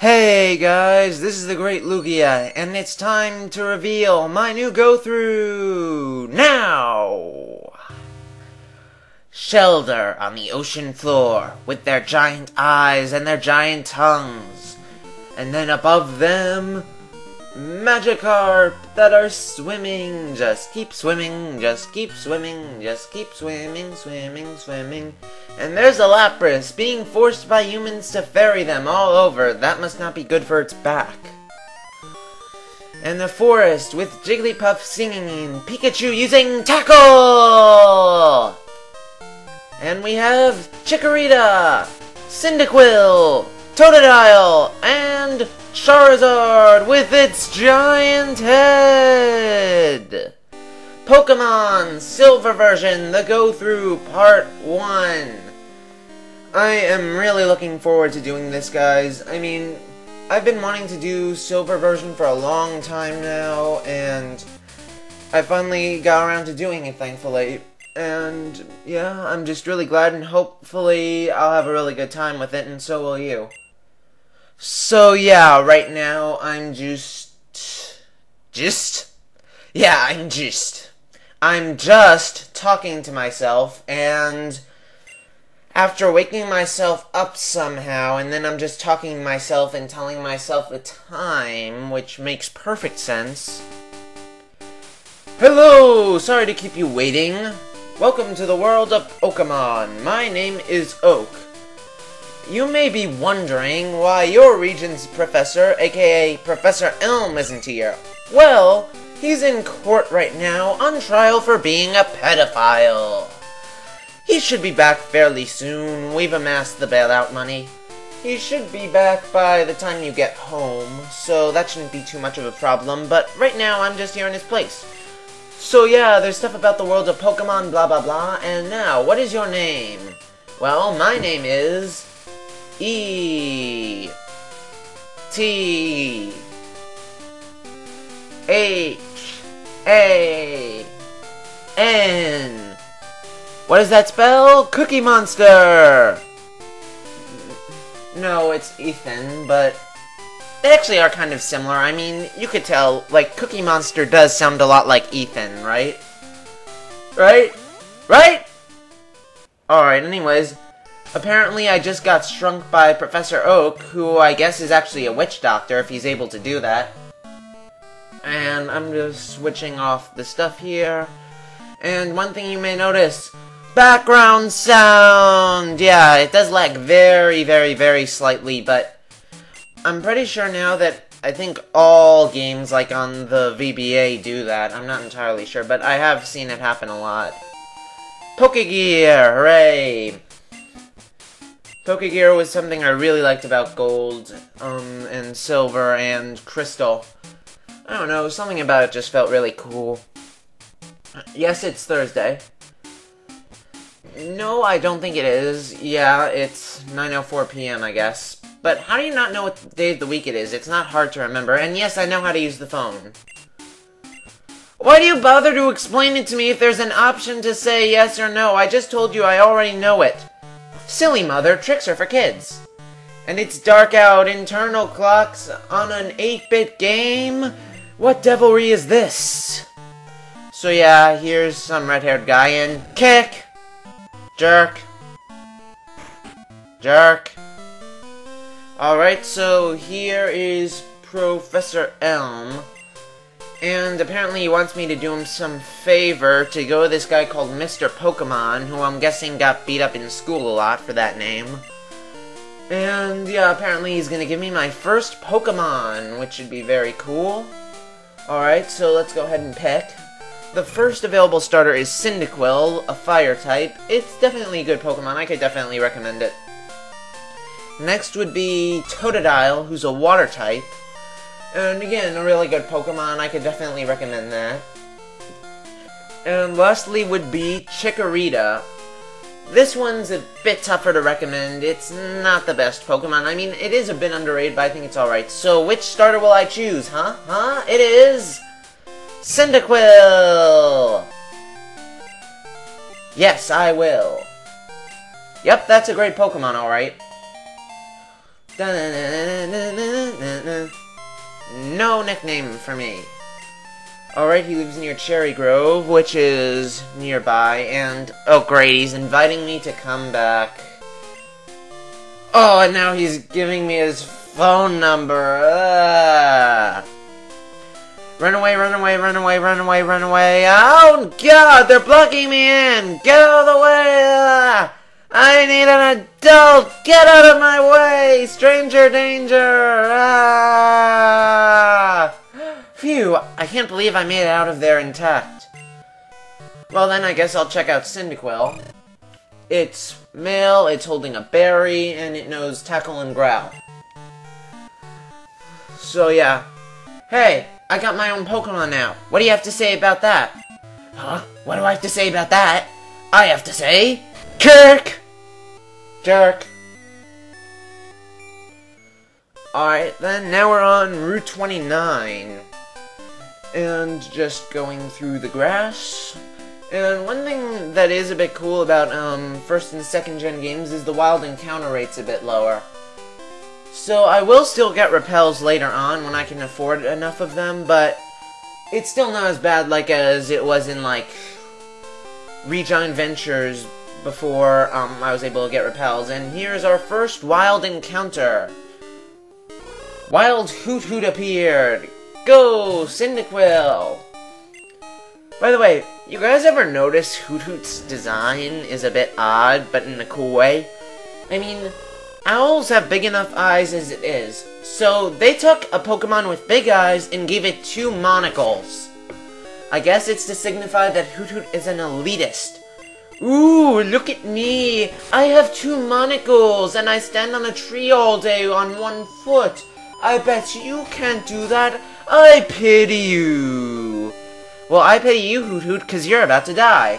Hey guys, this is the Great Lugia, and it's time to reveal my new go-through now! Shelter on the ocean floor, with their giant eyes and their giant tongues. And then above them, Magikarp that are swimming. Just keep swimming, just keep swimming, just keep swimming, swimming, swimming. And there's a Lapras being forced by humans to ferry them all over. That must not be good for its back. And the forest with Jigglypuff singing and Pikachu using Tackle! And we have Chikorita, Cyndaquil, Totodile, and Charizard with its giant head! Pokemon Silver version, the go-through, part 1. I am really looking forward to doing this, guys. I mean, I've been wanting to do Silver version for a long time now, and I finally got around to doing it, thankfully. And, yeah, I'm just really glad, and hopefully I'll have a really good time with it, and so will you. So, yeah, right now, I'm just talking to myself, and after waking myself up somehow, and then I'm just talking to myself and telling myself the time, which makes perfect sense. Hello! Sorry to keep you waiting. Welcome to the world of Pokemon. My name is Oak. You may be wondering why your region's professor, aka Professor Elm, isn't here. Well, he's in court right now on trial for being a pedophile. He should be back fairly soon. We've amassed the bailout money. He should be back by the time you get home, so that shouldn't be too much of a problem, but right now I'm just here in his place. So yeah, there's stuff about the world of Pokemon, blah blah blah, and now, what is your name? Well, my name is E-T-H-A-N. What does that spell? Cookie Monster! No, it's Ethan, but they actually are kind of similar. I mean, you could tell, like, Cookie Monster does sound a lot like Ethan, right? Right? Alright, anyways, apparently I just got shrunk by Professor Oak, who I guess is actually a witch doctor, if he's able to do that. And I'm just switching off the stuff here. And one thing you may notice, background sound! Yeah, it does lag very, very, very slightly, but I'm pretty sure now that I think all games, like on the VBA, do that. I'm not entirely sure, but I have seen it happen a lot. Pokegear! Hooray! Pokegear was something I really liked about Gold, and Silver, and Crystal. I don't know, something about it just felt really cool. Yes, it's Thursday. No, I don't think it is. Yeah, it's 9:04 p.m., I guess. But how do you not know what day of the week it is? It's not hard to remember, and yes, I know how to use the phone. Why do you bother to explain it to me if there's an option to say yes or no? I just told you I already know it. Silly mother, tricks are for kids. And it's dark out, internal clocks on an 8-bit game? What devilry is this? So yeah, here's some red-haired guy and kick! Jerk. Jerk. Alright, so here is Professor Elm. And apparently he wants me to do him some favor to go to this guy called Mr. Pokemon, who I'm guessing got beat up in school a lot for that name. And yeah, apparently he's gonna give me my first Pokemon, which should be very cool. Alright, so let's go ahead and pick. The first available starter is Cyndaquil, a fire type. It's definitely a good Pokemon, I could definitely recommend it. Next would be Totodile, who's a water type. And again, a really good Pokemon, I could definitely recommend that. And lastly would be Chikorita. This one's a bit tougher to recommend. It's not the best Pokemon. I mean, it is a bit underrated, but I think it's alright. So, which starter will I choose, huh? It is Cyndaquil! Yes, I will. Yep, that's a great Pokemon, alright. no nickname for me. Alright, he lives near Cherry Grove, which is nearby, and... oh great, he's inviting me to come back. Oh, and now he's giving me his phone number. Run away, run away, run away, run away, run away. Oh god, they're blocking me in! Get out of the way! I need an adult! Get out of my way! Stranger danger! Phew, I can't believe I made it out of there intact. Well then, I guess I'll check out Cyndaquil. It's male, it's holding a berry, and it knows Tackle and Growl. So yeah. Hey, I got my own Pokemon now. What do you have to say about that? Huh? What do I have to say about that? I have to say... Kirk! Jerk. Alright, then now we're on Route 29. And just going through the grass. And one thing that is a bit cool about first and second gen games is the wild encounter rate's a bit lower. So I will still get repels later on when I can afford enough of them, but it's still not as bad like as it was in like Regiant Ventures before I was able to get repels. And here's our first wild encounter. Wild Hoot Hoot appeared. Go, Cyndaquil! By the way, you guys ever notice Hoot Hoot's design is a bit odd, but in a cool way? I mean, owls have big enough eyes as it is, so they took a Pokemon with big eyes and gave it 2 monocles. I guess it's to signify that Hoot Hoot is an elitist. Ooh, look at me! I have 2 monocles, and I stand on a tree all day on 1 foot. I bet you can't do that. I pity you. Well, I pity you, Hoot Hoot, because you're about to die.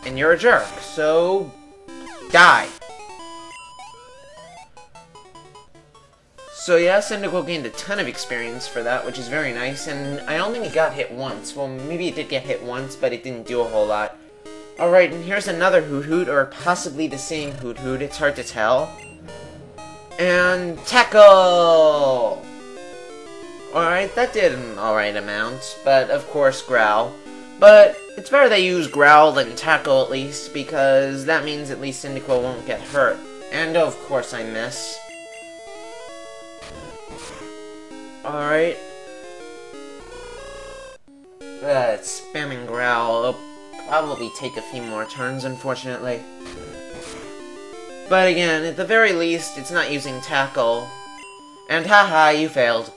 And you're a jerk, so... die. So yeah, Cyndaquil gained a ton of experience for that, which is very nice, and I don't think it got hit once. Well, maybe it did get hit once, but it didn't do a whole lot. Alright, and here's another Hoot Hoot, or possibly the same Hoot Hoot, it's hard to tell. And... Tackle! Alright, that did an alright amount, but of course Growl. But it's better they use Growl than Tackle at least, because that means at least Cyndaquil won't get hurt. And of course I miss. Alright. Spamming Growl will probably take a few more turns, unfortunately. But again, at the very least, it's not using Tackle. And haha, you failed.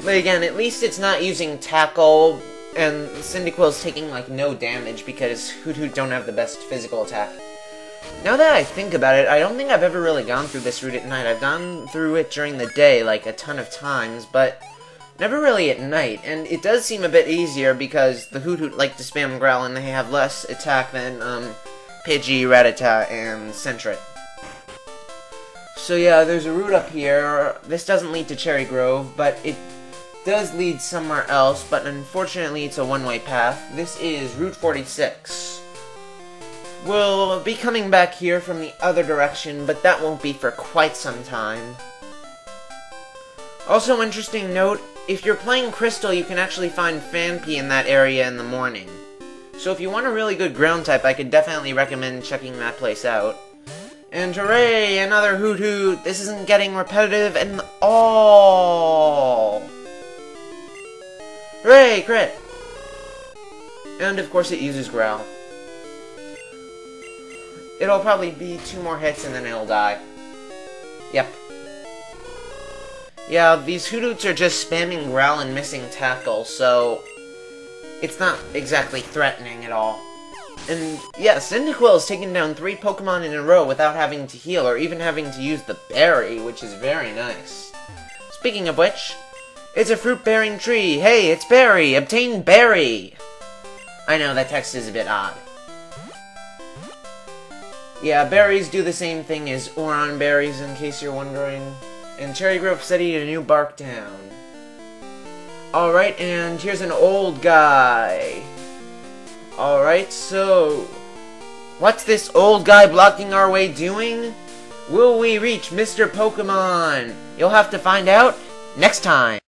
But again, at least it's not using Tackle, and Cyndaquil's taking, like, no damage because Hoot Hoot don't have the best physical attack. Now that I think about it, I don't think I've ever really gone through this route at night. I've gone through it during the day, like, a ton of times, but never really at night. And it does seem a bit easier because the Hoot Hoot like to spam Growl and they have less attack than, Pidgey, Rattata, and Sentret. So yeah, there's a route up here. This doesn't lead to Cherry Grove, but it does lead somewhere else, but unfortunately it's a one-way path. This is Route 46. We'll be coming back here from the other direction, but that won't be for quite some time. Also, interesting note, if you're playing Crystal, you can actually find Phanpy in that area in the morning. So if you want a really good ground type, I could definitely recommend checking that place out. And hooray, another Hoot Hoot! This isn't getting repetitive at all! Hooray, crit! And of course it uses Growl. It'll probably be 2 more hits and then it'll die. Yep. Yeah, these Hoot Hoots are just spamming Growl and missing Tackle, so it's not exactly threatening at all. And yeah, Cyndaquil has taken down 3 Pokemon in a row without having to heal or even having to use the berry, which is very nice. Speaking of which, it's a fruit-bearing tree. Hey, it's berry! Obtain berry! I know, that text is a bit odd. Yeah, berries do the same thing as Oron berries, in case you're wondering. And Cherry Grove City, a new bark town. Alright, and here's an old guy. Alright, so... what's this old guy blocking our way doing? Will we reach Mr. Pokemon? You'll have to find out next time.